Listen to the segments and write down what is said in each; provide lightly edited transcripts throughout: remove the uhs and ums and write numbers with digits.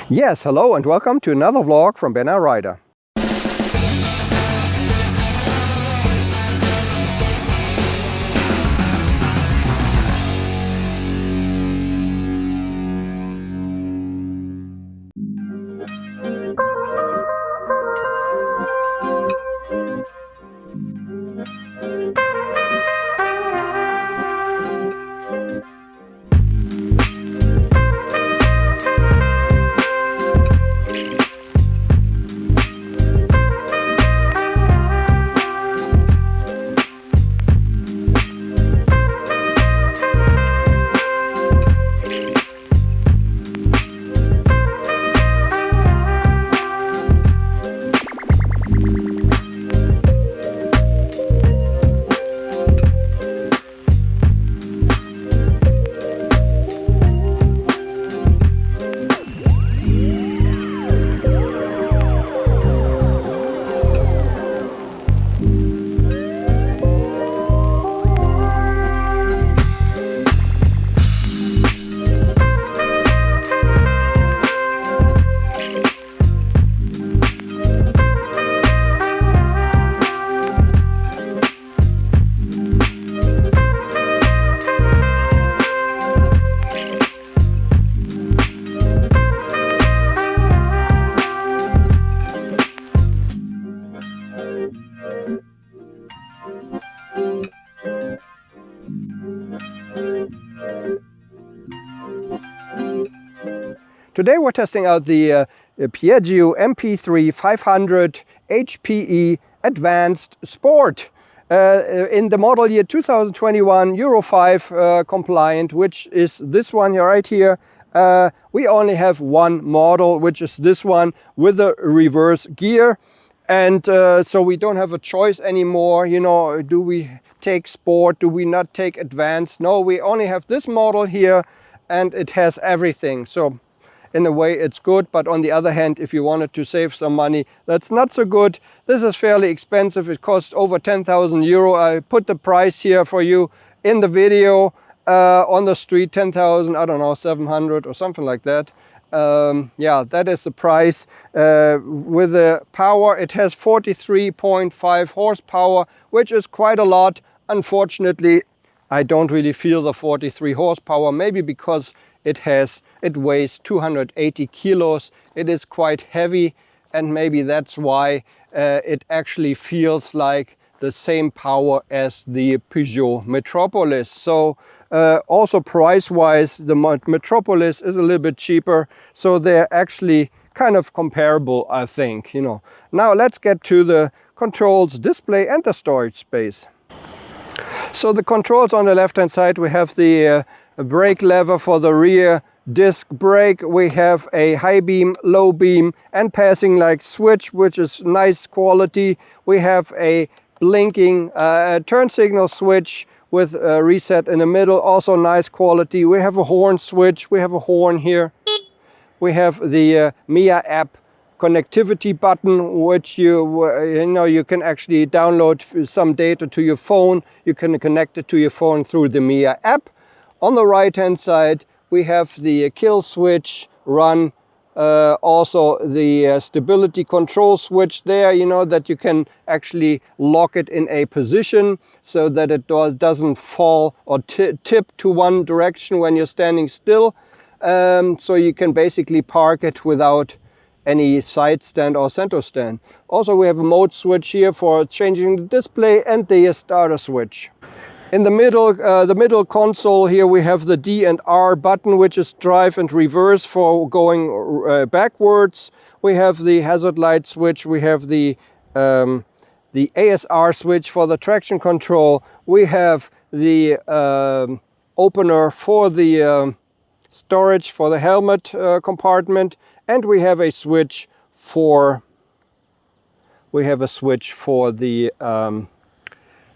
Yes, hello and welcome to another vlog from Ben Rider. Today we're testing out the Piaggio MP3 500 HPE Advanced Sport in the model year 2021 Euro 5 compliant, which is this one here, right here. We only have one model, which is this one with a reverse gear, and so we don't have a choice anymore. You know, do we take sport, do we not take advanced? No, we only have this model here and it has everything. So in a way it's good, but on the other hand, if you wanted to save some money, that's not so good. This is fairly expensive. It costs over 10,000 euro. I put the price here for you in the video. On the street, 10,000, I don't know, 700 or something like that. Yeah, that is the price. With the power, it has 43.5 horsepower, which is quite a lot. Unfortunately, I don't really feel the 43 horsepower, maybe because it weighs 280 kilos. It is quite heavy, and maybe that's why it actually feels like the same power as the Peugeot Metropolis. So also price-wise, the Metropolis is a little bit cheaper, so they're actually kind of comparable, I think. You know. Now let's get to the controls, display, and the storage space. So the controls on the left-hand side, we have the brake lever for the rear disc brake. We have a high beam, low beam, and passing light switch, which is nice quality. We have a blinking turn signal switch with a reset in the middle, also nice quality. We have a horn switch, we have a horn here. We have the Mia app connectivity button, which you can actually download some data to your phone. You can connect it to your phone through the Mia app. On the right hand side we have the kill switch, run, also the stability control switch there, you know, that you can actually lock it in a position so that it doesn't fall or tip to one direction when you're standing still. So you can basically park it without any side stand or center stand. Also we have a mode switch here for changing the display, and the starter switch. In the middle console here we have the D and R button, which is drive and reverse for going backwards. We have the hazard light switch. We have the ASR switch for the traction control. We have the opener for the storage for the helmet compartment, and we have a switch for the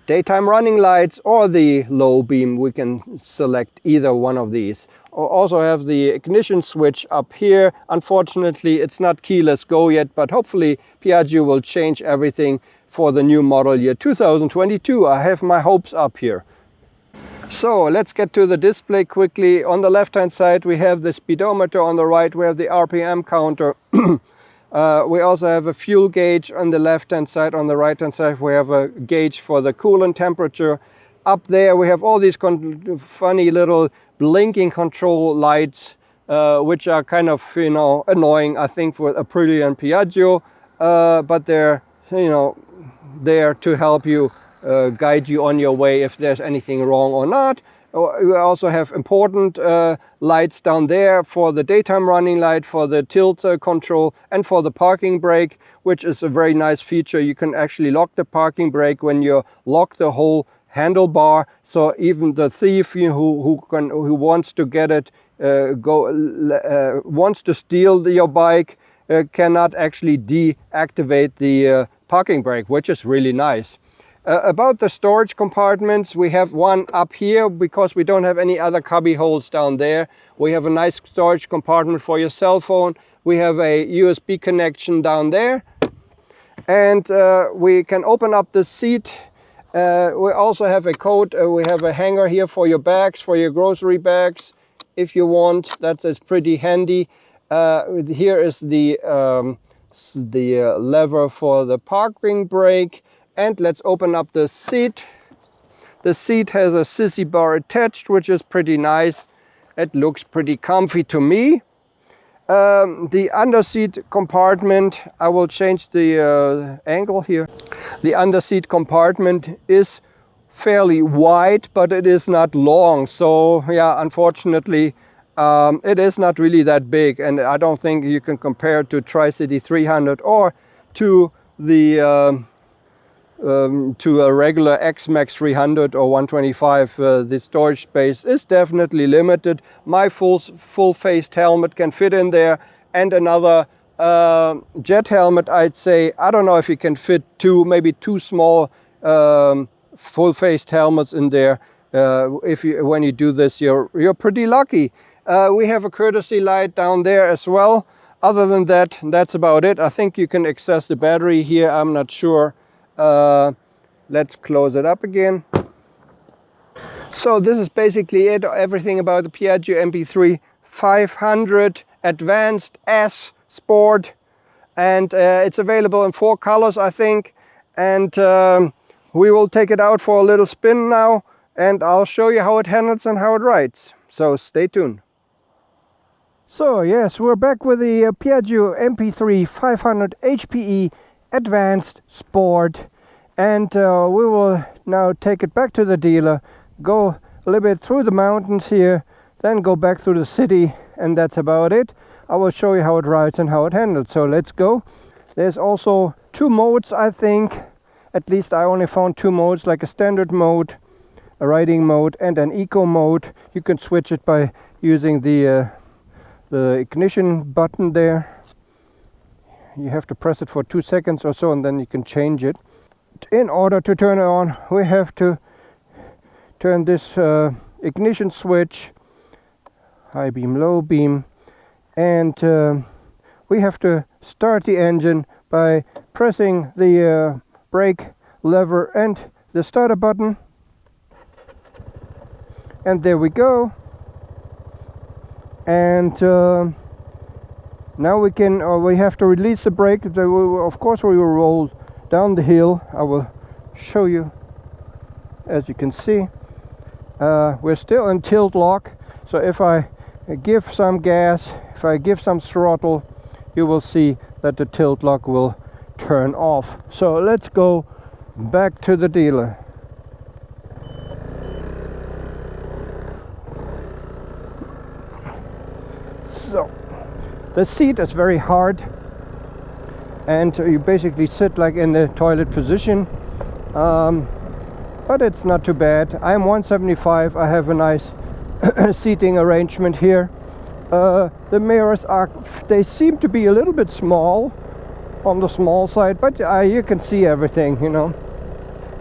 daytime running lights or the low beam. We can select either one of these. Also have the ignition switch up here. Unfortunately, it's not keyless go yet, but hopefully Piaggio will change everything for the new model year 2022. I have my hopes up here. So let's get to the display quickly. On the left hand side we have the speedometer, on the right we have the RPM counter. We also have a fuel gauge on the left hand side. On the right hand side we have a gauge for the coolant temperature. Up there we have all these funny little blinking control lights, which are kind of, you know, annoying, I think, for Aprilia and Piaggio, but they're, you know, there to help you guide you on your way if there's anything wrong or not. We also have important lights down there for the daytime running light, for the tilt control, and for the parking brake, which is a very nice feature. You can actually lock the parking brake when you lock the whole handlebar, so even the thief who wants to get it, wants to steal your bike, cannot actually deactivate the parking brake, which is really nice. About the storage compartments, we have one up here because we don't have any other cubby holes down there. We have a nice storage compartment for your cell phone. We have a USB connection down there, and we can open up the seat. We also have a coat. We have a hanger here for your bags, for your grocery bags, if you want. That is pretty handy. Here is the lever for the parking brake. And let's open up the seat. The seat has a sissy bar attached, which is pretty nice. It looks pretty comfy to me. The underseat compartment, I will change the angle here. The underseat compartment is fairly wide, but it is not long. So yeah, unfortunately, it is not really that big, and I don't think you can compare it to Tri-City 300 or to the to a regular X-Max 300 or 125. The storage space is definitely limited. My full-faced helmet can fit in there, and another jet helmet, I'd say. I don't know if you can fit maybe two small full-faced helmets in there. When you do this, you're pretty lucky. We have a courtesy light down there as well. Other than that, that's about it. I think you can access the battery here. I'm not sure. Let's close it up again. So this is basically it, everything about the Piaggio MP3 500 Advanced S Sport, and it's available in 4 colors, I think, and we will take it out for a little spin now, and I'll show you how it handles and how it rides, so stay tuned. So yes, we're back with the Piaggio MP3 500 HPE Advanced Sport, and we will now take it back to the dealer, go a little bit through the mountains here, then go back through the city, and that's about it. I will show you how it rides and how it handles, so let's go. There's also 2 modes, I think. At least I only found 2 modes, like a standard mode, a riding mode, and an eco mode. You can switch it by using the ignition button there. You have to press it for 2 seconds or so, and then you can change it. In order to turn it on, we have to turn this ignition switch, high beam, low beam, and we have to start the engine by pressing the brake lever and the starter button, and there we go. And now we have to release the brake. Of course we will roll down the hill. I will show you. As you can see, we're still in tilt lock, so if I give some gas, if I give some throttle, you will see that the tilt lock will turn off. So let's go back to the dealer. So the seat is very hard, and you basically sit like in the toilet position, but it's not too bad. I'm 175. I have a nice seating arrangement here. The mirrors they seem to be a little bit small, on the small side, but you can see everything, you know.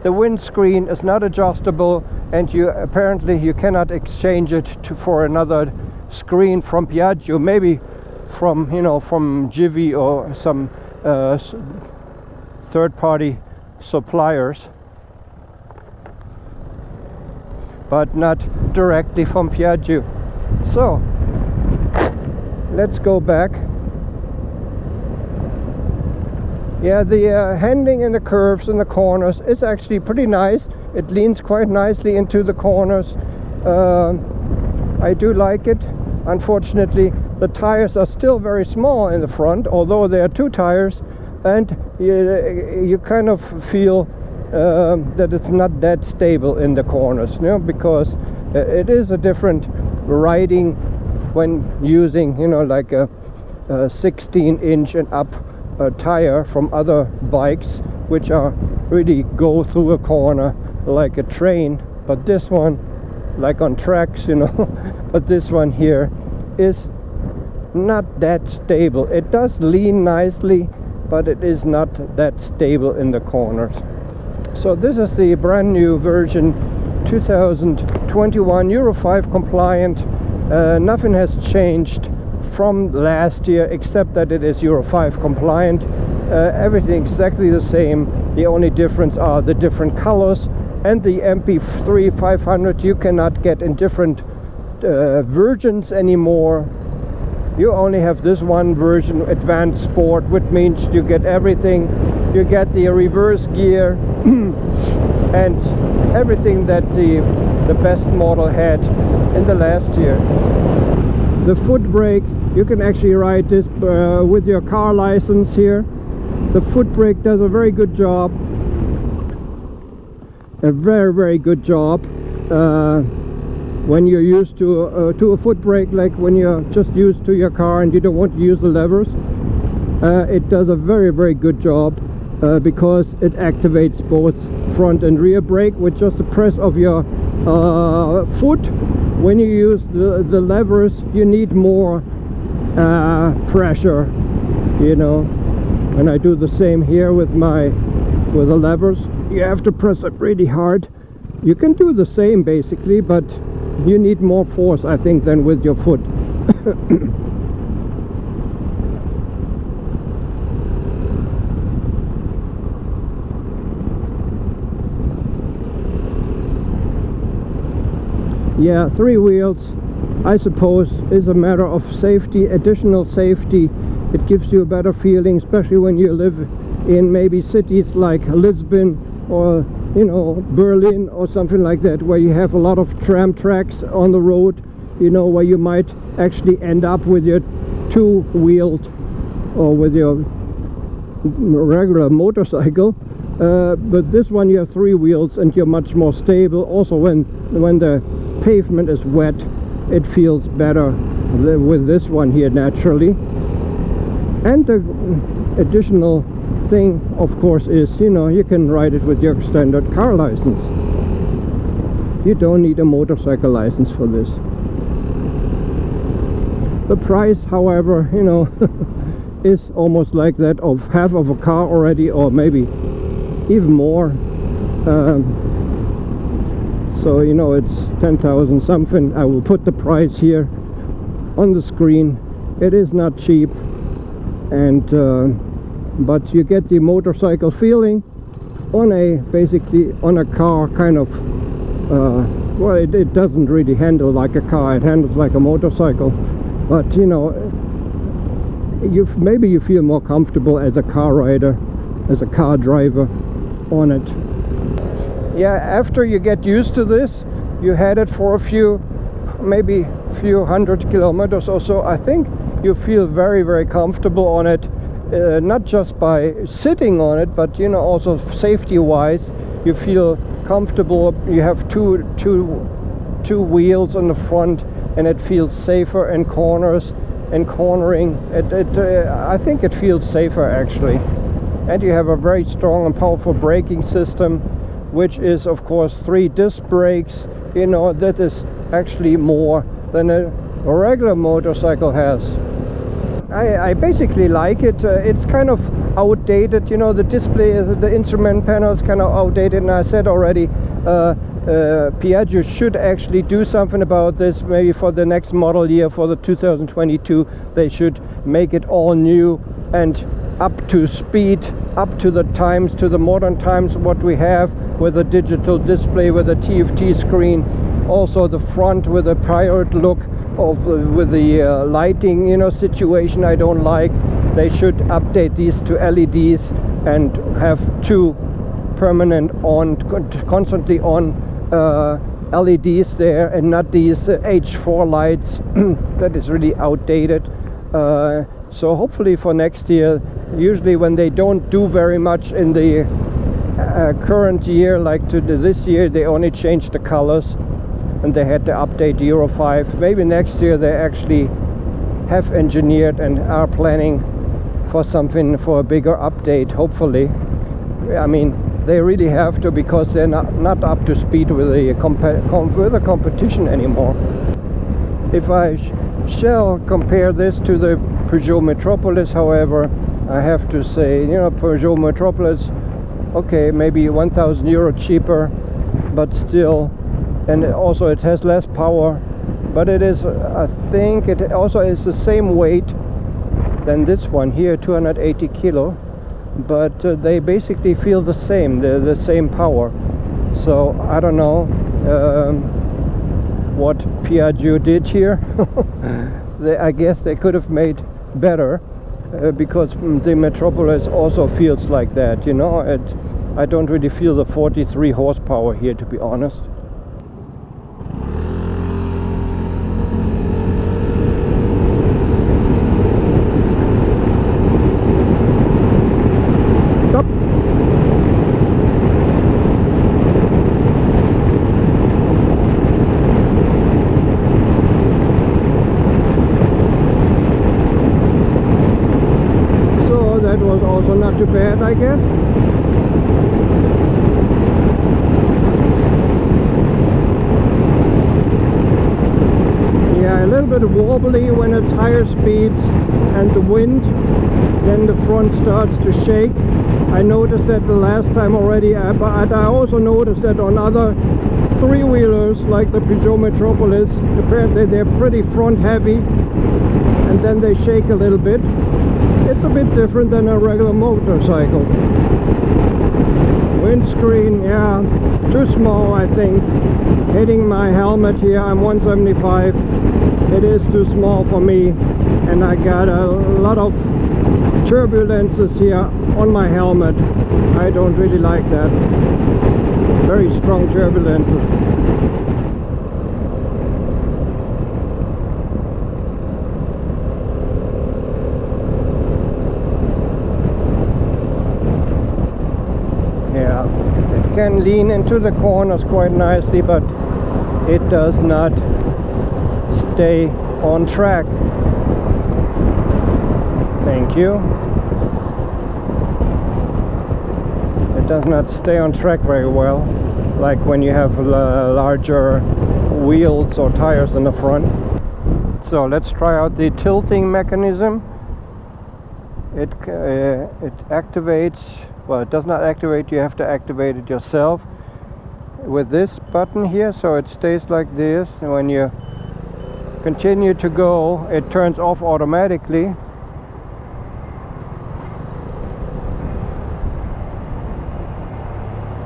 The windscreen is not adjustable, and apparently you cannot exchange it for another screen from Piaggio, maybe from Givi or some third-party suppliers. but not directly from Piaggio. So let's go back. Yeah, the handling in the curves and the corners is actually pretty nice. It leans quite nicely into the corners. I do like it. Unfortunately, the tires are still very small in the front, although there are 2 tires, and you kind of feel that it's not that stable in the corners, you know, because it is a different riding when using, you know, like a 16-inch and up tire from other bikes, which are really go through a corner like a train. But this one, like on tracks, you know, but this one here is not that stable. It does lean nicely, but it is not that stable in the corners. So this is the brand new version 2021 Euro 5 compliant. Nothing has changed from last year except that it is Euro 5 compliant. Everything exactly the same. The only difference are the different colors, and the MP3 500 you cannot get in different versions anymore. You only have this one version, Advanced Sport, which means you get everything. You get the reverse gear and everything that the best model had in the last year. The foot brake, you can actually ride this with your car license here. The foot brake does a very good job. A very good job. When you're used to a foot brake, like when you're just used to your car and you don't want to use the levers, it does a very good job because it activates both front and rear brake with just the press of your foot. When you use the levers, you need more pressure, you know. And I do the same here with the levers. You have to press it really hard. You can do the same basically, but you need more force, I think, than with your foot. Yeah, 3 wheels, I suppose, is a matter of safety, additional safety. It gives you a better feeling, especially when you live in maybe cities like Lisbon or, you know, Berlin or something like that, where you have a lot of tram tracks on the road, you know, where you might actually end up with your 2-wheeled or with your regular motorcycle. But this one you have 3 wheels and you're much more stable. Also when the pavement is wet, it feels better with this one here naturally. And the additional thing, of course, is, you know, you can ride it with your standard car license. You don't need a motorcycle license for this. The price, however, you know, is almost like that of half of a car already, or maybe even more. So, you know, it's 10,000 something. I will put the price here on the screen. It is not cheap, and but you get the motorcycle feeling on basically on a car kind of. Well, it doesn't really handle like a car. It handles like a motorcycle, but you know, maybe you feel more comfortable as a car rider, as a car driver on it. Yeah, after you get used to this, you had it for maybe a few hundred kilometers or so, I think you feel very comfortable on it, not just by sitting on it, but, you know, also safety wise, you feel comfortable. You have two wheels on the front, and it feels safer in corners and cornering. I think it feels safer actually. And you have a very strong and powerful braking system, which is of course 3 disc brakes. You know, that is actually more than a regular motorcycle has. I basically like it. It's kind of outdated, you know, the display, the instrument panel is kind of outdated, and I said already Piaggio should actually do something about this. Maybe for the next model year, for the 2022, they should make it all new and up to speed, up to the times, to the modern times what we have, with a digital display, with a TFT screen. Also the front with a prior look of with the lighting, you know, situation I don't like. They should update these to LEDs and have two permanent on, constantly on LEDs there, and not these H4 lights. That is really outdated. So hopefully for next year, usually when they don't do very much in the current year, like to this year, they only change the colors and they had to update Euro 5. Maybe next year they actually have engineered and are planning for something, for a bigger update, hopefully. I mean, they really have to, because they're not up to speed with the competition anymore. If I shall compare this to the Peugeot Metropolis, however, I have to say, you know, Peugeot Metropolis, okay, maybe 1,000 euro cheaper, but still, and also it has less power, but it is, I think it also is the same weight than this one here, 280 kilo, but they basically feel the same, the same power. So I don't know what Piaggio did here. I guess they could have made better, because the Metropolis also feels like that, you know. I don't really feel the 43 horsepower here, to be honest. Not too bad, I guess. Yeah, a little bit wobbly when it's higher speeds and the wind, then the front starts to shake. I noticed that the last time already, but I also noticed that on other three-wheelers like the Peugeot Metropolis, apparently they're pretty front heavy and then they shake a little bit. It's a bit different than a regular motorcycle. Windscreen, yeah, too small, I think. Hitting my helmet here, I'm 175. It is too small for me, and I got a lot of turbulences here on my helmet. I don't really like that. Very strong turbulences. Can lean into the corners quite nicely, but it does not stay on track. Thank you. It does not stay on track very well, like when you have larger wheels or tires in the front. So let's try out the tilting mechanism. It activates. Well, it does not activate, you have to activate it yourself with this button here, so it stays like this, and when you continue to go, it turns off automatically.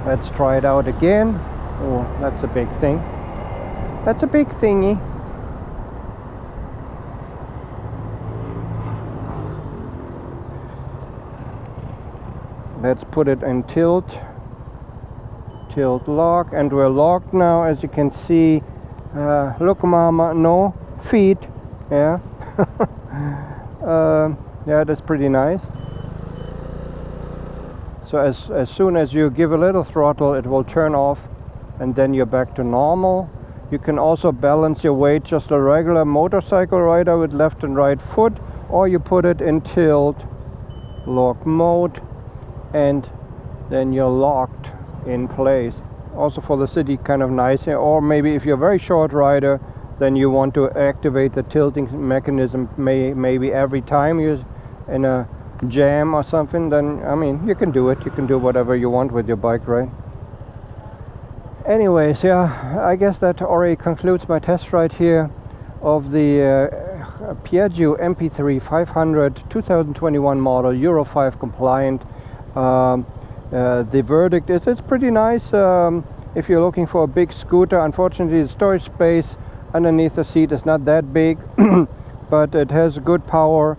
Let's try it out again. Oh, that's a big thing. That's a big thingy. Let's put it in tilt lock, and we're locked now, as you can see. Look, mama, no feet. Yeah. Yeah, that's pretty nice. So as soon as you give a little throttle, it will turn off, and then you're back to normal. You can also balance your weight just a regular motorcycle rider with left and right foot, or you put it in tilt lock mode, and then you're locked in place. Also for the city, kind of nice. Or maybe if you're a very short rider, then you want to activate the tilting mechanism maybe every time you're in a jam or something, then I mean, you can do it. You can do whatever you want with your bike, right? Anyways, yeah, I guess that already concludes my test ride here of the Piaggio MP3 500 2021 model, Euro 5 compliant. The verdict is it's pretty nice. if you're looking for a big scooter. Unfortunately, the storage space underneath the seat is not that big, but it has good power,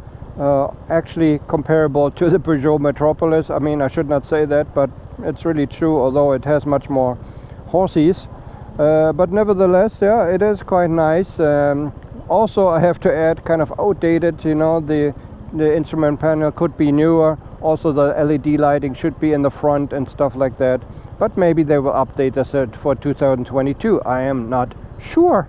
actually comparable to the Peugeot Metropolis. I mean, I should not say that, but it's really true, although it has much more horses. But nevertheless, yeah, it is quite nice. Also, I have to add, kind of outdated, you know, the instrument panel could be newer. Also, the LED lighting should be in the front and stuff like that. But maybe they will update us for 2022. I am not sure.